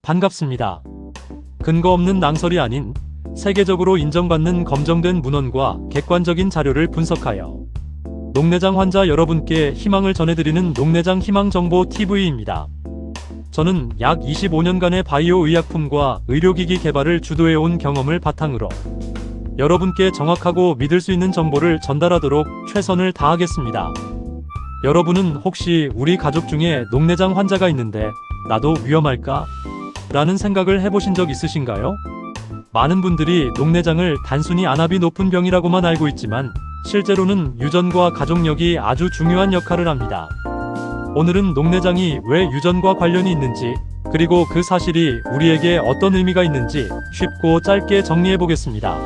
반갑습니다. 근거 없는 낭설이 아닌 세계적으로 인정받는 검증된 문헌과 객관적인 자료를 분석하여 녹내장 환자 여러분께 희망을 전해드리는 녹내장 희망정보 TV입니다. 저는 약 25년간의 바이오 의약품과 의료기기 개발을 주도해온 경험을 바탕으로 여러분께 정확하고 믿을 수 있는 정보를 전달하도록 최선을 다하겠습니다. 여러분은 혹시 우리 가족 중에 녹내장 환자가 있는데 나도 위험할까? 라는 생각을 해보신 적 있으신가요? 많은 분들이 녹내장을 단순히 안압이 높은 병이라고만 알고 있지만 실제로는 유전과 가족력이 아주 중요한 역할을 합니다. 오늘은 녹내장이 왜 유전과 관련이 있는지, 그리고 그 사실이 우리에게 어떤 의미가 있는지 쉽고 짧게 정리해 보겠습니다.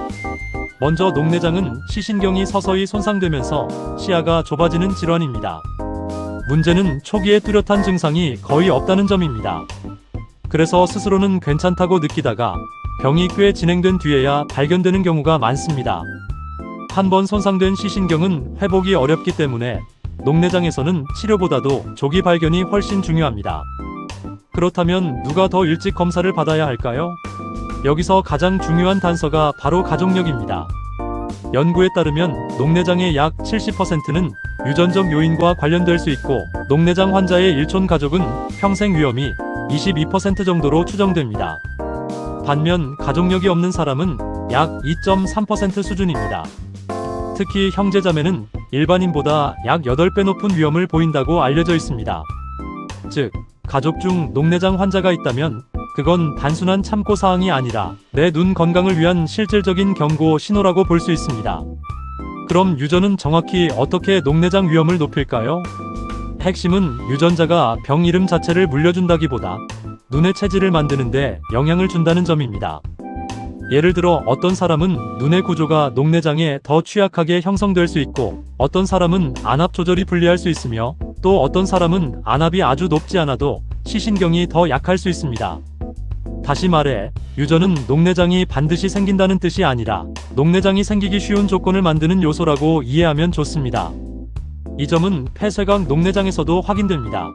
먼저 녹내장은 시신경이 서서히 손상되면서 시야가 좁아지는 질환입니다. 문제는 초기에 뚜렷한 증상이 거의 없다는 점입니다. 그래서 스스로는 괜찮다고 느끼다가 병이 꽤 진행된 뒤에야 발견되는 경우가 많습니다. 한번 손상된 시신경은 회복이 어렵기 때문에 녹내장에서는 치료보다도 조기 발견이 훨씬 중요합니다. 그렇다면 누가 더 일찍 검사를 받아야 할까요? 여기서 가장 중요한 단서가 바로 가족력입니다. 연구에 따르면 녹내장의 약 70%는 유전적 요인과 관련될 수 있고 녹내장 환자의 일촌 가족은 평생 위험이 22% 정도로 추정됩니다. 반면 가족력이 없는 사람은 약 2.3% 수준입니다. 특히 형제자매는 일반인보다 약 8배 높은 위험을 보인다고 알려져 있습니다. 즉, 가족 중 녹내장 환자가 있다면 그건 단순한 참고사항이 아니라 내 눈 건강을 위한 실질적인 경고 신호라고 볼 수 있습니다. 그럼 유전은 정확히 어떻게 녹내장 위험을 높일까요? 핵심은 유전자가 병 이름 자체를 물려준다기보다 눈의 체질을 만드는데 영향을 준다는 점입니다. 예를 들어 어떤 사람은 눈의 구조가 녹내장에 더 취약하게 형성될 수 있고 어떤 사람은 안압 조절이 불리할 수 있으며 또 어떤 사람은 안압이 아주 높지 않아도 시신경이 더 약할 수 있습니다. 다시 말해 유전은 녹내장이 반드시 생긴다는 뜻이 아니라 녹내장이 생기기 쉬운 조건을 만드는 요소라고 이해하면 좋습니다. 이 점은 폐쇄각 녹내장에서도 확인됩니다.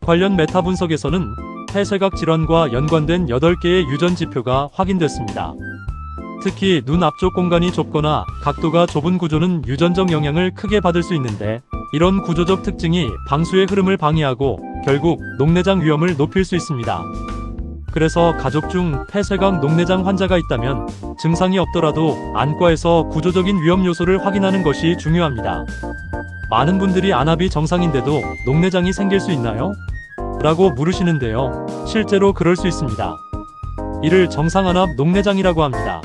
관련 메타 분석에서는 폐쇄각 질환과 연관된 8개의 유전 지표가 확인됐습니다. 특히 눈 앞쪽 공간이 좁거나 각도가 좁은 구조는 유전적 영향을 크게 받을 수 있는데 이런 구조적 특징이 방수의 흐름을 방해하고 결국 녹내장 위험을 높일 수 있습니다. 그래서 가족 중 폐쇄각 녹내장 환자가 있다면 증상이 없더라도 안과에서 구조적인 위험 요소를 확인하는 것이 중요합니다. 많은 분들이 안압이 정상인데도 녹내장이 생길 수 있나요? 라고 물으시는데요. 실제로 그럴 수 있습니다. 이를 정상안압 녹내장이라고 합니다.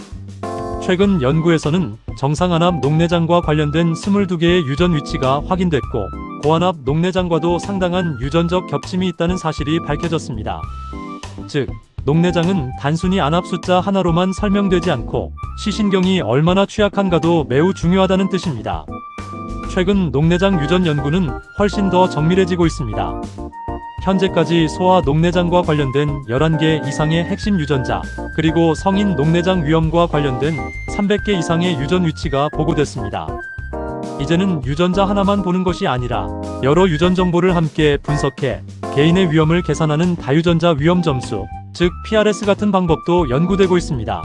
최근 연구에서는 정상안압 녹내장과 관련된 22개의 유전 위치가 확인됐고 고안압 녹내장과도 상당한 유전적 겹침이 있다는 사실이 밝혀졌습니다. 즉, 녹내장은 단순히 안압 숫자 하나로만 설명되지 않고 시신경이 얼마나 취약한가도 매우 중요하다는 뜻입니다. 최근 녹내장 유전 연구는 훨씬 더 정밀해지고 있습니다. 현재까지 소아 녹내장과 관련된 11개 이상의 핵심 유전자, 그리고 성인 녹내장 위험과 관련된 300개 이상의 유전 위치가 보고됐습니다. 이제는 유전자 하나만 보는 것이 아니라 여러 유전 정보를 함께 분석해 개인의 위험을 계산하는 다유전자 위험 점수, 즉 PRS 같은 방법도 연구되고 있습니다.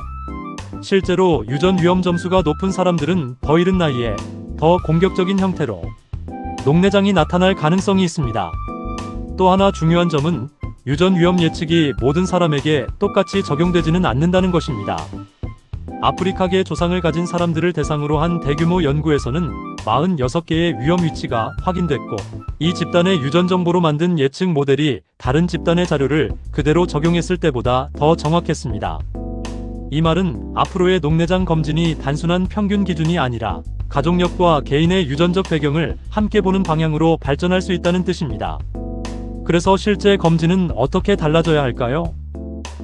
실제로 유전 위험 점수가 높은 사람들은 더 이른 나이에 더 공격적인 형태로 녹내장이 나타날 가능성이 있습니다. 또 하나 중요한 점은 유전 위험 예측이 모든 사람에게 똑같이 적용되지는 않는다는 것입니다. 아프리카계 조상을 가진 사람들을 대상으로 한 대규모 연구에서는 46개의 위험 위치가 확인됐고 이 집단의 유전 정보로 만든 예측 모델이 다른 집단의 자료를 그대로 적용했을 때보다 더 정확했습니다. 이 말은 앞으로의 녹내장 검진이 단순한 평균 기준이 아니라 가족력과 개인의 유전적 배경을 함께 보는 방향으로 발전할 수 있다는 뜻입니다. 그래서 실제 검진은 어떻게 달라져야 할까요?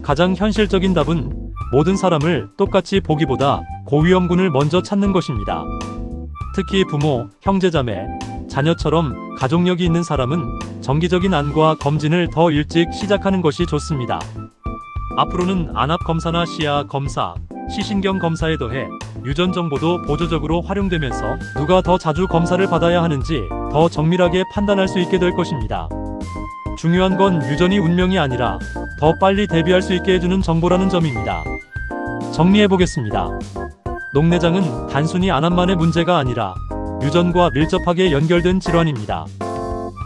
가장 현실적인 답은 모든 사람을 똑같이 보기보다 고위험군을 먼저 찾는 것입니다. 특히 부모, 형제자매, 자녀처럼 가족력이 있는 사람은 정기적인 안과 검진을 더 일찍 시작하는 것이 좋습니다. 앞으로는 안압 검사나 시야 검사, 시신경 검사에 더해 유전 정보도 보조적으로 활용되면서 누가 더 자주 검사를 받아야 하는지 더 정밀하게 판단할 수 있게 될 것입니다. 중요한 건 유전이 운명이 아니라 더 빨리 대비할 수 있게 해주는 정보라는 점입니다. 정리해보겠습니다. 녹내장은 단순히 안암만의 문제가 아니라 유전과 밀접하게 연결된 질환입니다.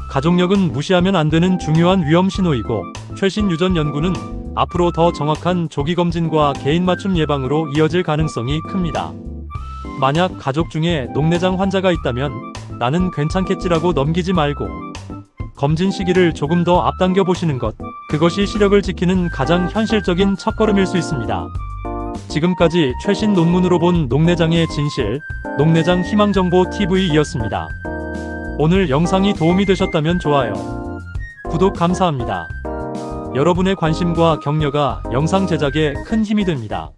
가족력은 무시하면 안 되는 중요한 위험 신호이고, 최신 유전 연구는 앞으로 더 정확한 조기 검진과 개인 맞춤 예방으로 이어질 가능성이 큽니다. 만약 가족 중에 녹내장 환자가 있다면 나는 괜찮겠지라고 넘기지 말고 검진 시기를 조금 더 앞당겨 보시는 것, 그것이 시력을 지키는 가장 현실적인 첫걸음일 수 있습니다. 지금까지 최신 논문으로 본 녹내장의 진실, 녹내장 희망정보 TV이었습니다. 오늘 영상이 도움이 되셨다면 좋아요, 구독 감사합니다. 여러분의 관심과 격려가 영상 제작에 큰 힘이 됩니다.